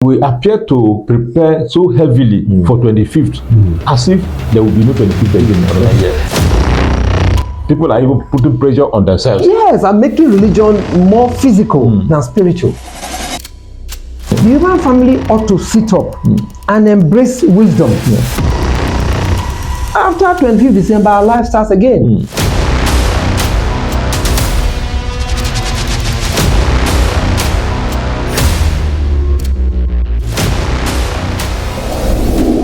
we appear to prepare so heavily for 25th, as if there will be no 25th again another year. People are even putting pressure on themselves. Yes, and making religion more physical than spiritual. The human family ought to sit up and embrace wisdom. After 25th December, our life starts again.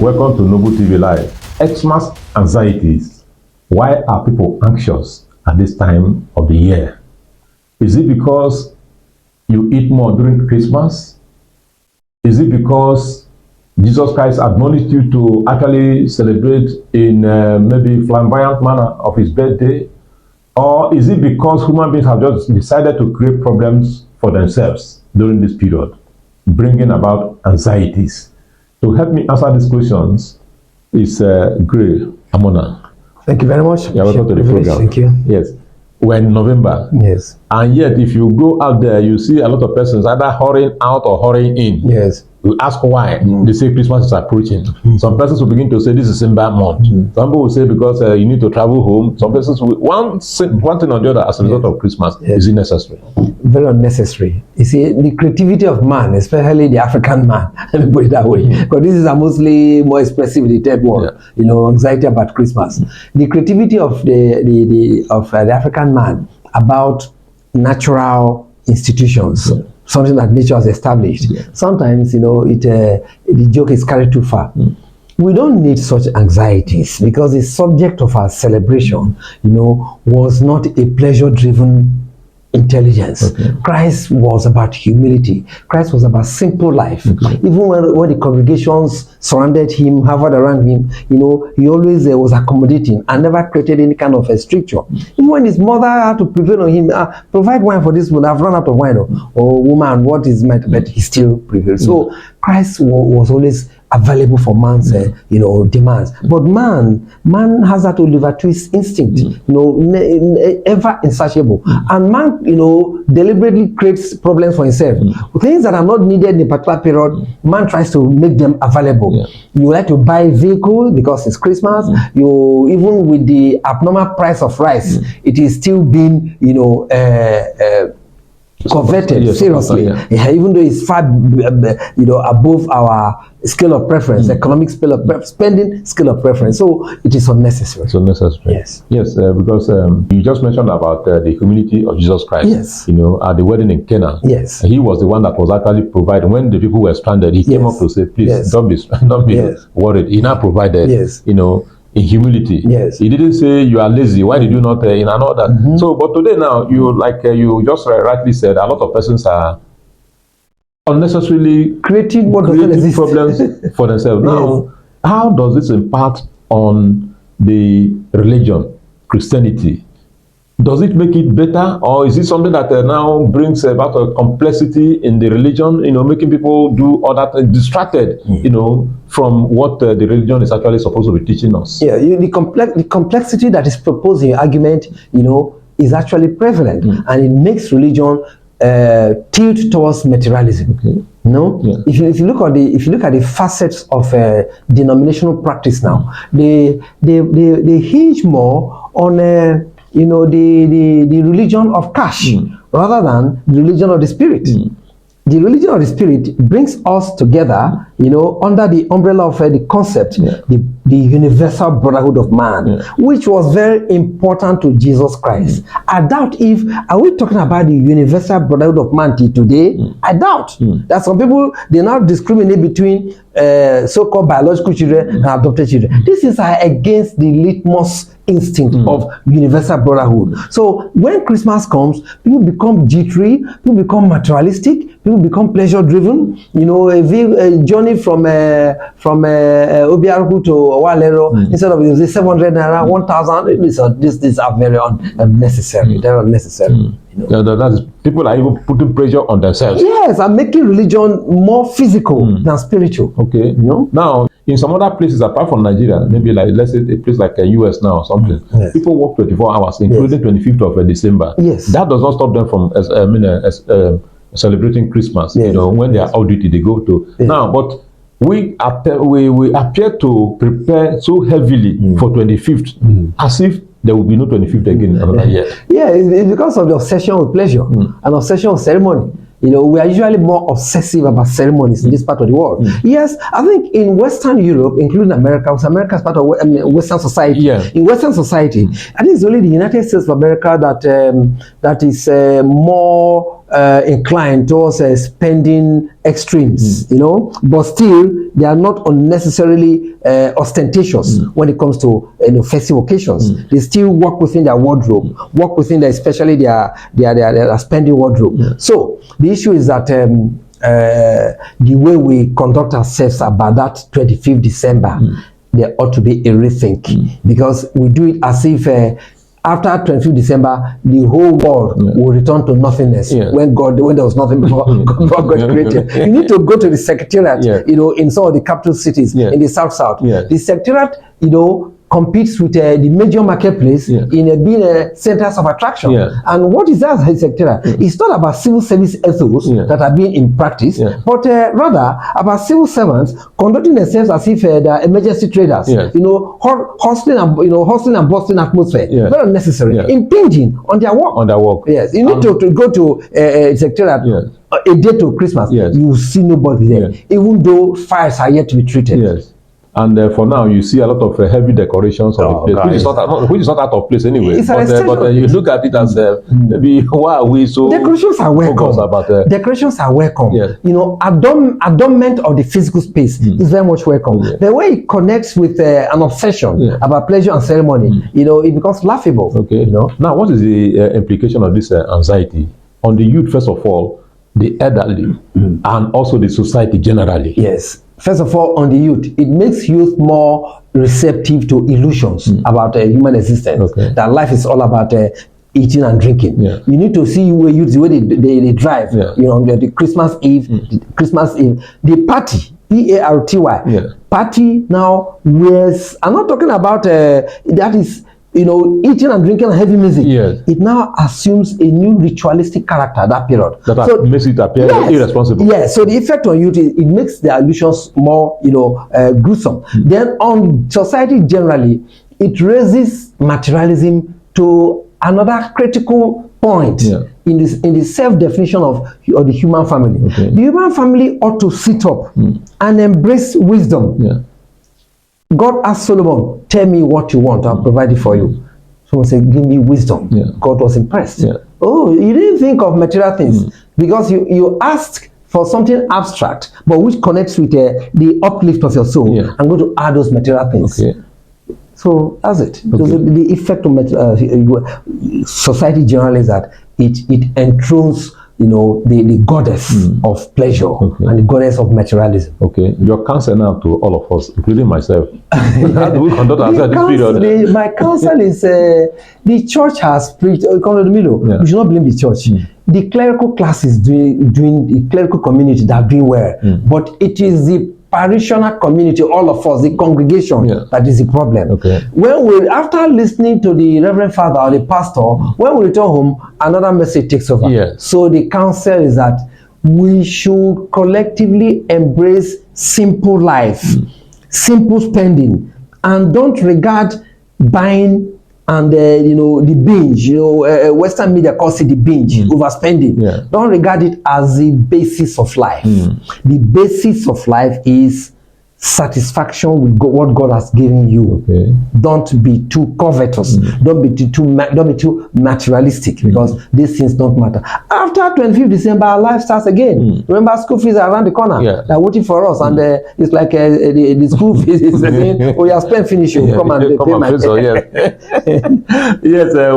Welcome to Noble TV Live. Xmas anxieties. Why are people anxious at this time of the year? Is it because you eat more during Christmas? Is it because Jesus Christ admonished you to actually celebrate in maybe flamboyant manner of his birthday? Or is it because human beings have just decided to create problems for themselves during this period, bringing about anxieties? To help me answer these questions is Gray Amona. Thank you very much. You're welcome to the program. Thank you. Yes. We're in November. Yes. And yet, if you go out there, you see a lot of persons either hurrying out or hurrying in. Yes. You ask why. They say Christmas is approaching. Some persons will begin to say this is December month. Some people will say because you need to travel home. Some persons will, one thing or the other as a result of Christmas. Is it necessary? Very unnecessary. You see, the creativity of man, especially the African man, let me put it that way, because this is a mostly more expressive in the third world. You know, anxiety about Christmas. The creativity of the African man about natural institutions. Something that nature has established. Sometimes, you know, the joke is carried too far. We don't need such anxieties because the subject of our celebration, you know, was not a pleasure-driven intelligence. Christ was about humility. Christ was about simple life. Even when the congregations surrounded him, hovered around him, you know, he always was accommodating and never created any kind of a stricture. Even when his mother had to prevail on him, provide wine for this woman, I've run out of wine, or woman, what is my, but he still prevailed. So Christ was always available for man's you know, demands. But man has that olivatrice instinct, you know, ever insatiable. And man, you know, deliberately creates problems for himself. Things that are not needed in a particular period, man tries to make them available. You like to buy a vehicle because it's Christmas. You, even with the abnormal price of rice, it is still being, you know, coveted seriously, even though it's far, you know, above our scale of preference, economic scale of spending scale of preference. So it is unnecessary. It's unnecessary. Yes. Yes, because you just mentioned about the humility of Jesus Christ. Yes. You know, at the wedding in Cana. Yes. He was the one that was actually providing. When the people were stranded, he came up to say, please, don't be worried. He now provided, you know, in humility. He didn't say you are lazy, why did you not in another. So but today now, you like you just rightly said, a lot of persons are unnecessarily creating problems for themselves. Now, how does this impact on the religion, Christianity? Does it make it better, or is it something that now brings about a complexity in the religion, you know, making people do all that distracted, you know, from what the religion is actually supposed to be teaching us? Yeah, the complexity that is proposed in your argument, you know, is actually prevalent, and it makes religion tilt towards materialism. No, if you look at the facets of denominational practice now, they hinge more on you know, the religion of cash rather than the religion of the spirit. The religion of the spirit brings us together, you know, under the umbrella of the concept, the universal brotherhood of man, which was very important to Jesus Christ. I doubt are we talking about the universal brotherhood of man today? I doubt that some people, they now discriminate between so-called biological children and adopted children. This is against the litmus instinct of universal brotherhood. So when Christmas comes, people become jittery, people become materialistic, people become pleasure driven. You know, a journey from Obiaruku to Walero, instead of 700 naira, 1,000. These are very unnecessary. They're unnecessary. You know? That is, people are even putting pressure on themselves. Yes, and making religion more physical than spiritual. Okay. You know? Now, in some other places apart from Nigeria, maybe like, let's say a place like the US now or something, people work 24 hours, including 25th of December. Yes. That does not stop them from celebrating Christmas. Yes. You know, when they are off duty, they go to now. But we appear to prepare so heavily for 25th, as if there will be no 25th again another year. Yeah, it's because of the obsession with pleasure and obsession with ceremony. You know, we are usually more obsessive about ceremonies in this part of the world. Yes, I think in Western Europe, including America, because America is part of Western society. Yeah. In Western society, I think it's only the United States of America that is more inclined towards spending extremes, you know, but still they are not unnecessarily ostentatious when it comes to festive occasions. They still work within their wardrobe, work within their, especially their spending wardrobe. So the issue is that the way we conduct ourselves about that 25th December, there ought to be a rethink, because we do it as if after 25th December, the whole world will return to nothingness. When there was nothing before God created. You need to go to the secretariat, you know, in some of the capital cities in the South. The secretariat, you know, competes with the major marketplace in being centers of attraction. And what is that secretariat? It's not about civil service ethos that are being in practice, but rather about civil servants conducting themselves as if they are emergency traders. You know, hustling and busting atmosphere. Very unnecessary. Impinging on their work. Yes, you need to go to secretariat a day to Christmas. You will see nobody there, even though fires are yet to be treated. And for now, you see a lot of heavy decorations of the place, which is not out of place anyway. But you look at it as maybe why are we so decorations are welcome. About, decorations are welcome. You know, adornment of the physical space is very much welcome. The way it connects with an obsession about pleasure and ceremony, you know, it becomes laughable. You know. Now, what is the implication of this anxiety on the youth? First of all, the elderly, and also the society generally. Yes. First of all, on the youth, it makes youth more receptive to illusions about human existence. That life is all about eating and drinking. You need to see where youth, the way they drive. You know, the Christmas Eve, the party, P-A-R-T-Y. Party now wears. I'm not talking about that is, you know, eating and drinking and heavy music. It now assumes a new ritualistic character at that period. That makes it appear irresponsible. Yes, so the effect on youth, it makes the illusions more, you know, gruesome. Then on society generally, it raises materialism to another critical point in the self-definition of the human family. The human family ought to sit up and embrace wisdom. God asked Solomon, tell me what you want, I'll provide it for you. Someone said, give me wisdom. God was impressed. Oh, you didn't think of material things because you asked for something abstract, but which connects with the uplift of your soul. I'm going to add those material things. So that's it. The effect of society generally is that it enthrones, you know, the goddess of pleasure and the goddess of materialism. Your counsel now to all of us, including myself. How do we conduct ourselves this period? My counsel is the church has preached. We should not blame the church. The clerical classes doing the clerical community that are doing well, but it is the parishioner community, all of us, the congregation, that is the problem. When we, after listening to the Reverend Father or the pastor, when we return home, another message takes over. So the counsel is that we should collectively embrace simple life, simple spending, and don't regard buying and you know, the binge, you know, Western media calls it the binge, overspending. Don't regard it as the basis of life. The basis of life is satisfaction with what God has given you. Don't be too covetous. Don't be too materialistic, because these things don't matter. After 25th December, life starts again. Remember, school fees are around the corner. They're waiting for us, and it's like the school fees is saying, "Oh, you have spent, finish you. Come and pay my."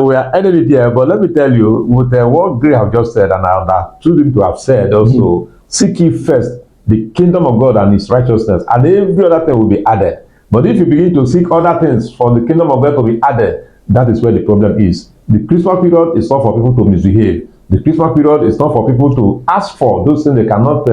We are ending it here. But let me tell you, with what Gray have just said, and I understood him to have said also, seek ye first the kingdom of God and his righteousness, and every other thing will be added. But if you begin to seek other things for the kingdom of God to be added, that is where the problem is. The Christmas period is not for people to misbehave. The Christmas period is not for people to ask for those things they cannot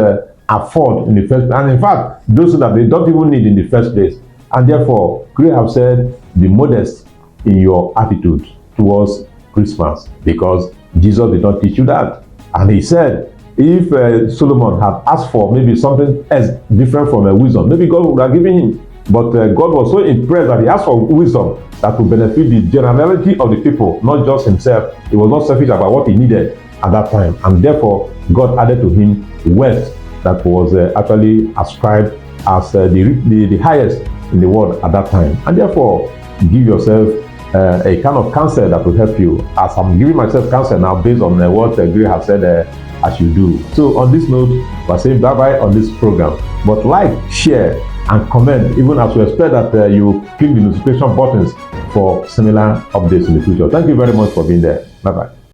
afford in the first place. And in fact, those things that they don't even need in the first place. And therefore, Gray have said, be modest in your attitude towards Christmas, because Jesus did not teach you that. And he said, if Solomon had asked for maybe something else different from wisdom, maybe God would have given him. But God was so impressed that he asked for wisdom that would benefit the generality of the people, not just himself. He was not selfish about what he needed at that time. And therefore, God added to him wealth that was actually ascribed as the highest in the world at that time. And therefore, give yourself a kind of counsel that will help you, as I'm giving myself counsel now based on what Gray has said as you do. So on this note, we're saying bye-bye on this program. But like, share, and comment, even as we expect that you click the notification buttons for similar updates in the future. Thank you very much for being there. Bye-bye.